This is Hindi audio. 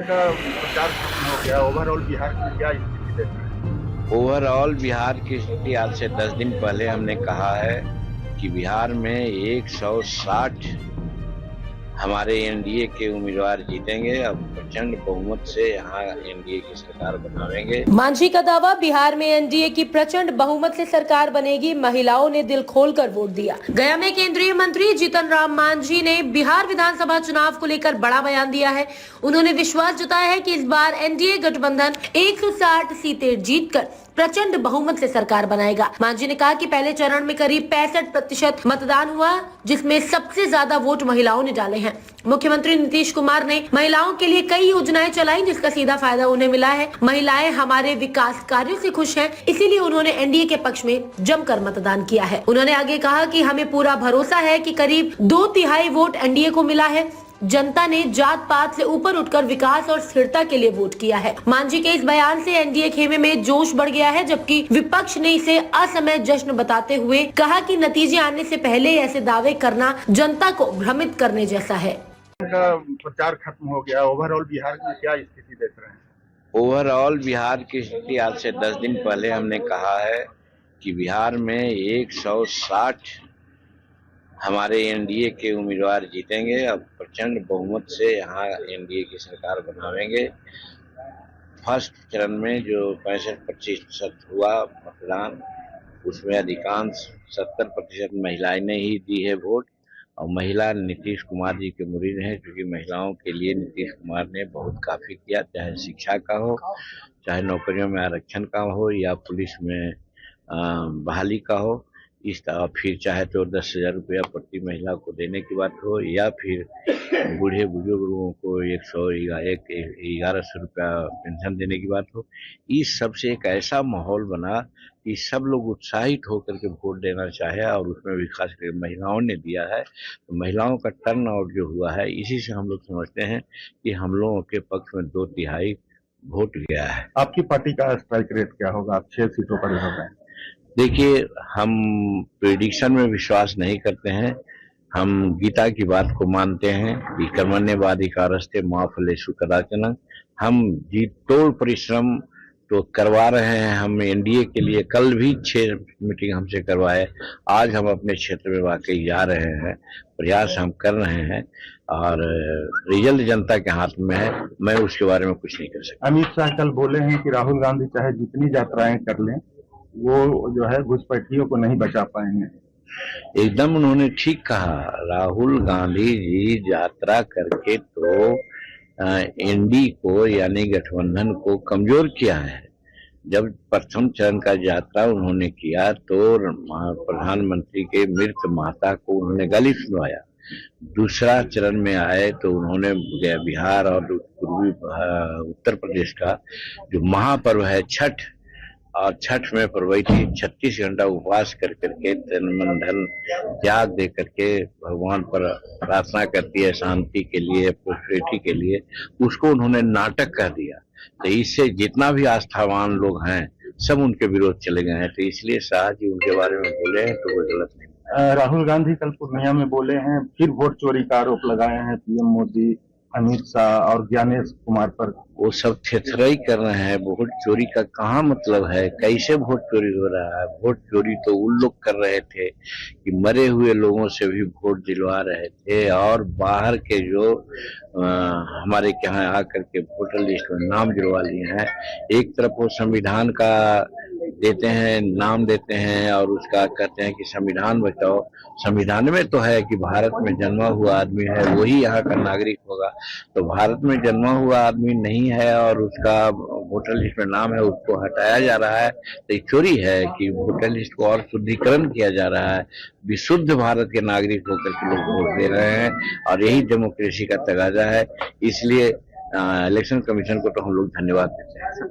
का प्रचार खत्म हो गया। ओवरऑल बिहार की क्या स्थिति देख रहे हैं? ओवरऑल बिहार की स्थिति आज से 10 दिन पहले हमने कहा है कि बिहार में 160 हमारे एनडीए के उम्मीदवार जीतेंगे। अब प्रचंड बहुमत से यहाँ एनडीए की सरकार बनावेंगे। मांझी का दावा, बिहार में एनडीए की प्रचंड बहुमत से सरकार बनेगी। महिलाओं ने दिल खोलकर वोट दिया। गया में केंद्रीय मंत्री जीतन राम मांझी ने बिहार विधानसभा चुनाव को लेकर बड़ा बयान दिया है। उन्होंने विश्वास जताया है कि इस बार एनडीए गठबंधन 160 सीटें जीतकर प्रचंड बहुमत से सरकार बनाएगा। मांझी ने कहा कि पहले चरण में करीब 65% मतदान हुआ, जिसमें सबसे ज्यादा वोट महिलाओं ने डाले हैं। मुख्यमंत्री नीतीश कुमार ने महिलाओं के लिए कई योजनाएं चलाई, जिसका सीधा फायदा उन्हें मिला है। महिलाएं हमारे विकास कार्यों से खुश हैं, इसीलिए उन्होंने एनडीए के पक्ष में जमकर मतदान किया है। उन्होंने आगे कहा कि हमें पूरा भरोसा है कि करीब 2/3 वोट एनडीए को मिला है। जनता ने जात पात से ऊपर उठकर विकास और स्थिरता के लिए वोट किया है। मांझी के इस बयान से एनडीए खेमे में जोश बढ़ गया है, जबकि विपक्ष ने इसे असमय जश्न बताते हुए कहा कि नतीजे आने से पहले ऐसे दावे करना जनता को भ्रमित करने जैसा है। का प्रचार खत्म हो गया। ओवरऑल बिहार की क्या स्थिति देख रहे हैं? ओवरऑल बिहार की स्थिति आज से 10 दिन पहले हमने कहा है कि बिहार में 160 हमारे एनडीए के उम्मीदवार जीतेंगे। अब प्रचंड बहुमत से यहाँ एनडीए की सरकार बनावेंगे। फर्स्ट चरण में जो 65% हुआ मतदान, उसमें अधिकांश 70% महिलाएं ने ही दी है वोट। और महिला नीतीश कुमार जी के मुरीद हैं, क्योंकि महिलाओं के लिए नीतीश कुमार ने बहुत काफी किया, चाहे शिक्षा का हो, चाहे नौकरियों में आरक्षण का हो, या पुलिस में बहाली का हो। इस तरह फिर चाहे तो 10,000 रुपया प्रति महिला को देने की बात हो, या फिर बूढ़े बुजुर्गों को 1100 रुपया पेंशन देने की बात हो। इस सब से एक ऐसा माहौल बना कि सब लोग उत्साहित होकर के वोट देना चाहे, और उसमें भी खास करके महिलाओं ने दिया है। तो महिलाओं का टर्न आउट जो हुआ है, इसी से हम लोग समझते हैं कि हम लोगों के पक्ष में 2/3 वोट गया है। आपकी पार्टी का स्ट्राइक रेट क्या होगा? आप 6 सीटों पर हो गए। देखिए, हम प्रेडिक्शन में विश्वास नहीं करते हैं। हम गीता की बात को मानते हैं कि कर्मण्येवाधिकारस्ते मा फलेषु कदाचन। हम जी तोड़ परिश्रम तो करवा रहे हैं। हम एनडीए के लिए कल भी 6 मीटिंग हमसे करवाए। आज हम अपने क्षेत्र में वाकई जा रहे हैं, प्रयास हम कर रहे हैं, और रिजल्ट जनता के हाथ में है। मैं उसके बारे में कुछ नहीं कर सकता। अमित शाह कल बोले हैं कि राहुल गांधी चाहे जितनी यात्राएं कर लें, वो जो है घुसपैठियों को नहीं बचा पाएंगे। एकदम उन्होंने ठीक कहा। राहुल गांधी जी यात्रा करके तो एनडी को यानी गठबंधन को कमजोर किया है। जब प्रथम चरण का यात्रा उन्होंने किया तो प्रधानमंत्री के मृत माता को उन्होंने गले सुनवाया। दूसरा चरण में आए तो उन्होंने बिहार और पूर्वी उत्तर प्रदेश का जो महापर्व है छठ, और छठ में प्रवैती 36 घंटा उपवास कर करके तन मन धन त्याग दे करके भगवान पर प्रार्थना करती है शांति के लिए, प्रोस्पेरिटी के लिए, उसको उन्होंने नाटक कह दिया। तो इससे जितना भी आस्थावान लोग हैं सब उनके विरोध चले गए हैं। तो इसलिए शाह जी उनके बारे में बोले हैं तो वो गलत नहीं। राहुल गांधी कल पूर्णिया में बोले हैं, फिर वोट चोरी का आरोप लगाए हैं पीएम मोदी, अमित शाह और ज्ञानेश कुमार पर। वो सब थेथराई कर रहे हैं। वोट चोरी का कहाँ मतलब है? कैसे वोट चोरी हो रहा है? वोट चोरी तो उन लोग कर रहे थे कि मरे हुए लोगों से भी वोट दिलवा रहे थे, और बाहर के जो हमारे यहाँ आकर के वोटर लिस्ट में नाम जुड़वा लिए हैं। एक तरफ वो संविधान का देते हैं, नाम देते हैं, और उसका कहते हैं कि संविधान बचाओ। संविधान में तो है कि भारत में जन्मा हुआ आदमी है वही यहाँ का नागरिक होगा। तो भारत में जन्मा हुआ आदमी नहीं है और उसका वोटर लिस्ट में नाम है, उसको हटाया जा रहा है। तो ये चोरी है कि वोटर लिस्ट को और शुद्धिकरण किया जा रहा है। विशुद्ध भारत के नागरिक होकर के लोग वोट दे रहे हैं, और यही डेमोक्रेसी का तकाजा है। इसलिए इलेक्शन कमीशन को तो हम लोग धन्यवाद देते हैं।